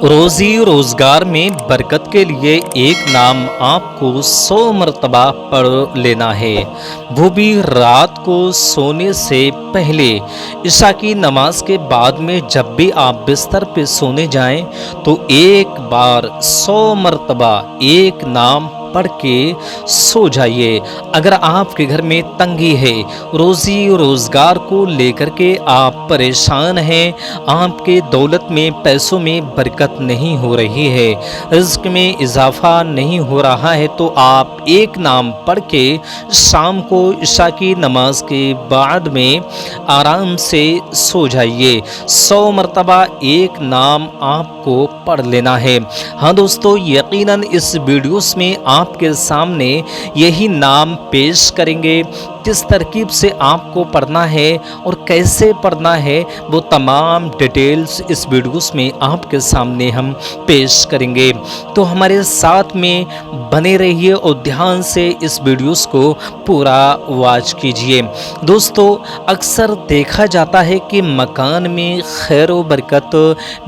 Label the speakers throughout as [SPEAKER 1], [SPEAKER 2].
[SPEAKER 1] रोजी रोजगार में बरकत के लिए एक नाम आपको 100 मरतबा पढ़ लेना है, वो भी रात को सोने से पहले। इशा की नमाज के बाद में जब भी आप बिस्तर पे सोने जाएं तो एक बार 100 मरतबा एक नाम पढ़ के सो जाइए। अगर आपके घर में तंगी है, रोजी रोजगार को लेकर के आप परेशान हैं, आपके दौलत में पैसों में बरकत नहीं हो रही है, रिज्क में इजाफा नहीं हो रहा है, तो आप एक नाम पढ़ के शाम को इशा की नमाज के बाद में आराम से सो जाइए। 100 मरतबा एक नाम आपको पढ़ लेना है। हाँ दोस्तों, यकीनन इस वीडियोस में आपके सामने यही नाम पेश करेंगे। किस तरकीब से आपको पढ़ना है और कैसे पढ़ना है, वो तमाम डिटेल्स इस वीडियोस में आपके सामने हम पेश करेंगे। तो हमारे साथ में बने रहिए और ध्यान से इस वीडियोस को पूरा वॉच कीजिए। दोस्तों, अक्सर देखा जाता है कि मकान में खैर व बरकत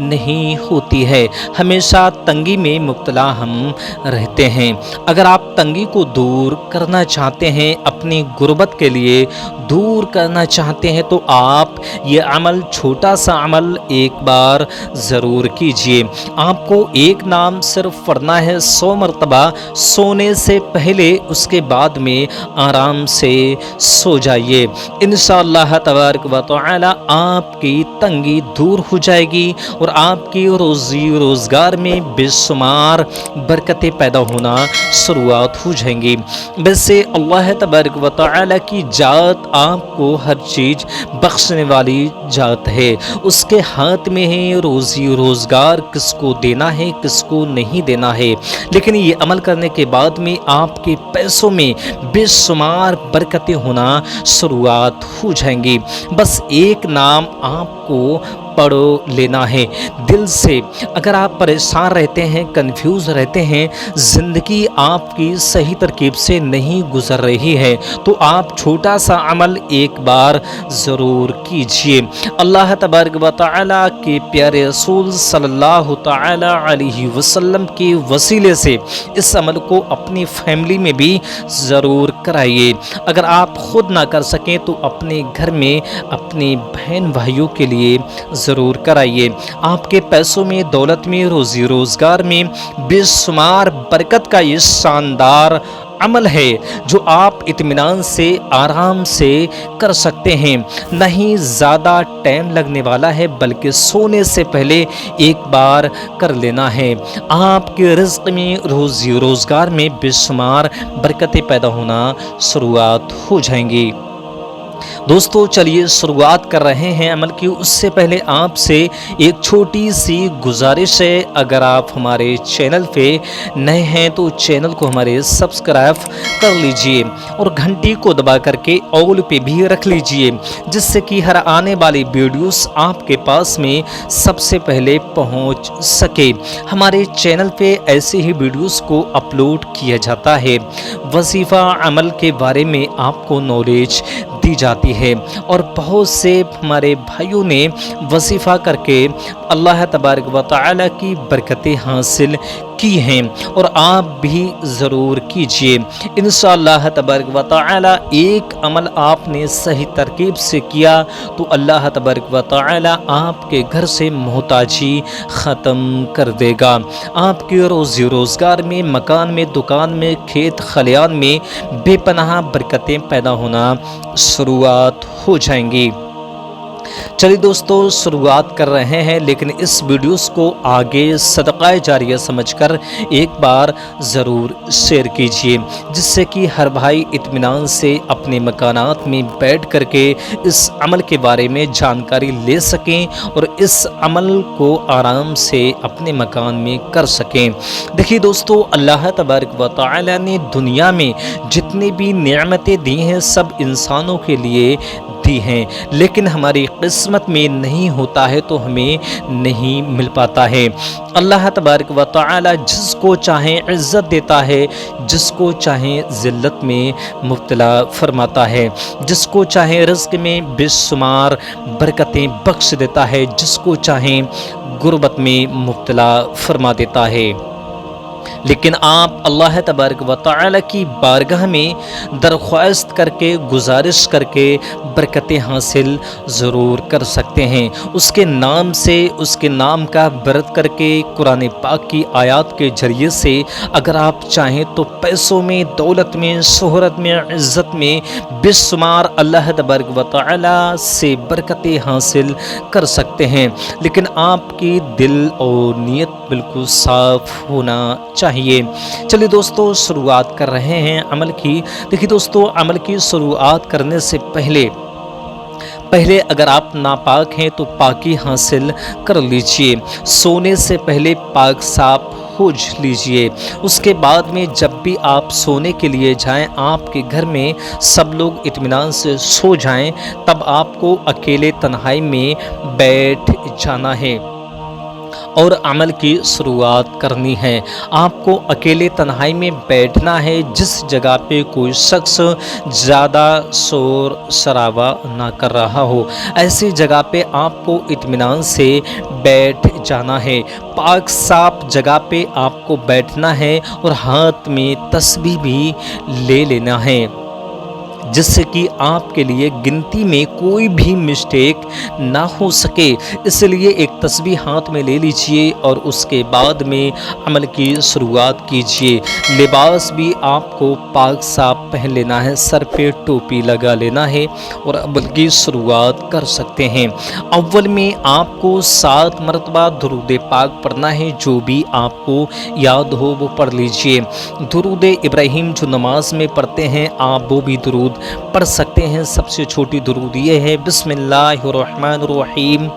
[SPEAKER 1] नहीं होती है, हमेशा तंगी में मुब्तला हम रहते हैं। अगर आप तंगी को दूर करना चाहते हैं, अपनी गुर्बत के लिए दूर करना चाहते हैं, तो आप ये अमल, छोटा सा अमल एक बार ज़रूर कीजिए। आपको एक नाम सिर्फ पढ़ना है 100 मरतबा सोने से पहले, उसके बाद में आराम से सो जाइए। इंशाअल्लाह तबारक व तआला आपकी तंगी दूर हो जाएगी और आपकी रोज़ी रोज़गार में बेशुमार बरकतें पैदा होना शुरुआत हो जाएंगी। वैसे अल्लाह तबारक व तआला की जात आपको हर चीज़ बख्शने वाली जात है। उसके हाथ में है रोज़ी रोज़गार, किसको देना है किसको नहीं देना है। लेकिन ये अमल करने के बाद में आपके पैसों में बेशुमार बरकतें होना शुरुआत हो जाएंगी। बस एक नाम आपको पढ़ लेना है दिल से। अगर आप परेशान रहते हैं, कंफ्यूज रहते हैं, ज़िंदगी आपकी सही तरकीब से नहीं गुजर रही है, तो आप छोटा सा अमल एक बार ज़रूर कीजिए। अल्लाह तबारक व तआला के प्यारे रसूल सल्लल्लाहु तआला अलैहि वसल्लम के वसीले से इस अमल को अपनी फैमिली में भी ज़रूर कराइए। अगर आप खुद ना कर सकें तो अपने घर में अपने बहन भाइयों के लिए ज़रूर कराइए। आपके पैसों में, दौलत में, रोज़ी रोज़गार में बेशुमार बरकत का ये शानदार अमल है जो आप इत्मीनान से, आराम से कर सकते हैं। नहीं ज़्यादा टाइम लगने वाला है, बल्कि सोने से पहले एक बार कर लेना है। आपके रिज़्क़ में, रोज़ी रोज़गार में बेशुमार बरकतें पैदा होना शुरुआत हो जाएंगी। दोस्तों, चलिए शुरुआत कर रहे हैं अमल की। उससे पहले आपसे एक छोटी सी गुजारिश है, अगर आप हमारे चैनल पे नए हैं तो चैनल को हमारे सब्सक्राइब कर लीजिए और घंटी को दबा करके ऑल पे भी रख लीजिए, जिससे कि हर आने वाली वीडियोस आपके पास में सबसे पहले पहुंच सके। हमारे चैनल पे ऐसे ही वीडियोस को अपलोड किया जाता है। वजीफ़ा अमल के बारे में आपको नॉलेज दी जाती है और बहुत से हमारे भाइयों ने वजीफ़ा करके अल्लाह तबारक व तआला की बरकतें हासिल की हैं, और आप भी ज़रूर कीजिए। इंशाअल्लाह तबारक व तआला एक अमल आपने सही तरकीब से किया तो अल्लाह तबारक व तआला आपके घर से मोहताजी ख़त्म कर देगा। आपके रोज़ी रोज़गार में, मकान में, दुकान में, खेत खलियान में बेपनाह बरकतें पैदा होना शुरुआत हो जाएंगी। चलिए दोस्तों, शुरुआत कर रहे हैं, लेकिन इस वीडियोस को आगे सदक़ा जारिया समझकर एक बार ज़रूर शेयर कीजिए, जिससे कि हर भाई इत्मीनान से अपने मकानात में बैठ करके इस अमल के बारे में जानकारी ले सकें और इस अमल को आराम से अपने मकान में कर सकें। देखिए दोस्तों, अल्लाह तबारक व तआला ने दुनिया में जितनी भी नेमतें दी हैं सब इंसानों के लिए दी हैं, लेकिन हमारी किस्मत में नहीं होता है तो हमें नहीं मिल पाता है। अल्लाह तबारक व तआला जिसको चाहे इज़्ज़त देता है, जिसको चाहे ज़िल्लत में मुब्तला फरमाता है, जिसको चाहे रिज़्क़ में बेशुमार बरकतें बख्श देता है, जिसको चाहे गुर्बत में मुब्तला फरमा देता है। लेकिन आप अल्लाह तबारक व तआला की बारगाह में दरख्वास्त करके, गुजारिश करके बरकतें हासिल ज़रूर कर सकते हैं। उसके नाम से, उसके नाम का व्रत करके, कुरान पाक की आयत के ज़रिए से अगर आप चाहें तो पैसों में, दौलत में, शोहरत में, इज़्ज़त में बेशुमार अल्लाह तबारक व तआला से बरकतें हासिल कर सकते हैं। लेकिन आपकी दिल और नीयत बिल्कुल साफ़ होना चाहिए। चलिए दोस्तों, शुरुआत कर रहे हैं अमल की। देखिए दोस्तों, अमल की शुरुआत करने से पहले अगर आप नापाक हैं तो पाकी हासिल कर लीजिए। सोने से पहले पाक साफ हो लीजिए। उसके बाद में जब भी आप सोने के लिए जाएं, आपके घर में सब लोग इत्मीनान से सो जाएं, तब आपको अकेले तन्हाई में बैठ जाना है और अमल की शुरुआत करनी है। आपको अकेले तन्हाई में बैठना है, जिस जगह पे कोई शख्स ज़्यादा शोर शराबा ना कर रहा हो, ऐसी जगह पे आपको इत्मीनान से बैठ जाना है। पाक साफ जगह पे आपको बैठना है और हाथ में तस्बीह भी ले लेना है, जिससे कि आपके लिए गिनती में कोई भी मिस्टेक ना हो सके। इसलिए एक तस्बीह हाथ में ले लीजिए और उसके बाद में अमल की शुरुआत कीजिए। लिबास भी आपको पाक साफ पहन लेना है, सर पे टोपी लगा लेना है और अमल की शुरुआत कर सकते हैं। अव्वल में आपको 7 मरतबा दुरूद पाक पढ़ना है, जो भी आपको याद हो वो पढ़ लीजिए। दुरूद इब्राहिम जो नमाज में पढ़ते हैं, आप वो भी दुरूद पढ़ सकते हैं। सबसे छोटी दुरूद ये है, बिस्मिल्लाहिर्रहमानिर्रहीम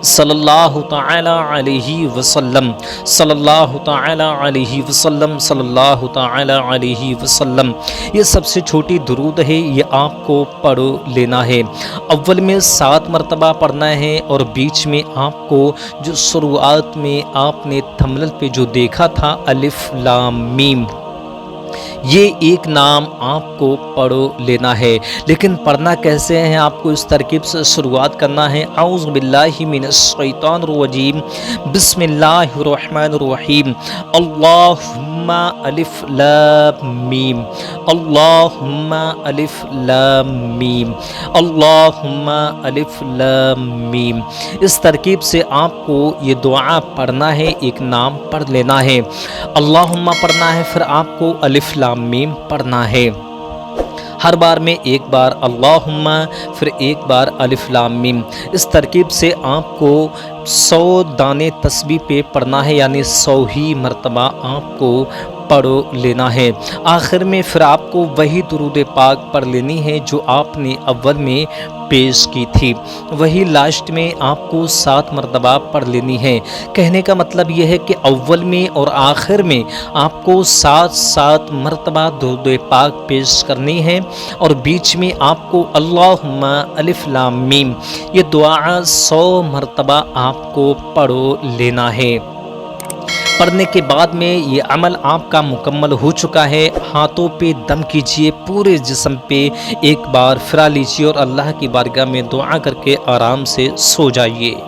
[SPEAKER 1] सल्लल्लाहु तआला अलैहि वसल्लम, सल्लल्लाहु तआला अलैहि वसल्लम, सल्लल्लाहु तआला अलैहि वसल्लम। ये सबसे छोटी दुरूद है, ये आपको पढ़ लेना है। अव्वल में 7 मरतबा पढ़ना है और बीच में आपको जो शुरुआत में आपने थंबनेल पे जो देखा था अलिफ लाम मीम, ये एक नाम आपको पढ़ लेना है। लेकिन पढ़ना कैसे है, आपको इस तरकीब से शुरुआत करना है। औज़ु बिल्लाहि मिनश शैतानिर रजीम, बिस्मिल्लाहिर रहमानिर रहीम, अल्लाहुम्मा अलिफ लाम मीम, अल्लाहुम्मा अलिफ लाम मीम, अल्लाहुम्मा अलिफ लाम मीम। इस तरकीब से आपको ये दुआ पढ़ना है, एक नाम पढ़ लेना है। अल्लाहुम्मा पढ़ना है, फिर आपको अलिफ लाम मीम पढ़ना है। हर बार में एक बार अल्लाहुम्मा, फिर एक बार अलिफ लाम मीम। इस तरकीब से आपको 100 दाने तस्बीह पे पढ़ना है, यानी 100 ही मरतबा आपको पढ़ लेना है। आखिर में फिर आपको वही दुरूद पाक पढ़ लेनी है जो आपने अव्वल में पेश की थी, वही लास्ट में आपको 7 मरतबा पढ़ लेनी है। कहने का मतलब यह है कि अव्वल में और आखिर में आपको 7 मरतबा दुरूद पाक पेश करनी है और बीच में आपको अल्लाहुम्मा अलिफ लाम मीम, ये दुआ 100 मरतबा आपको पढ़ लेना है। पढ़ने के बाद में ये अमल आपका मुकम्मल हो चुका है। हाथों पे दम कीजिए, पूरे जिस्म पे एक बार फिरा लीजिए और अल्लाह की बारगाह में दुआ करके आराम से सो जाइए।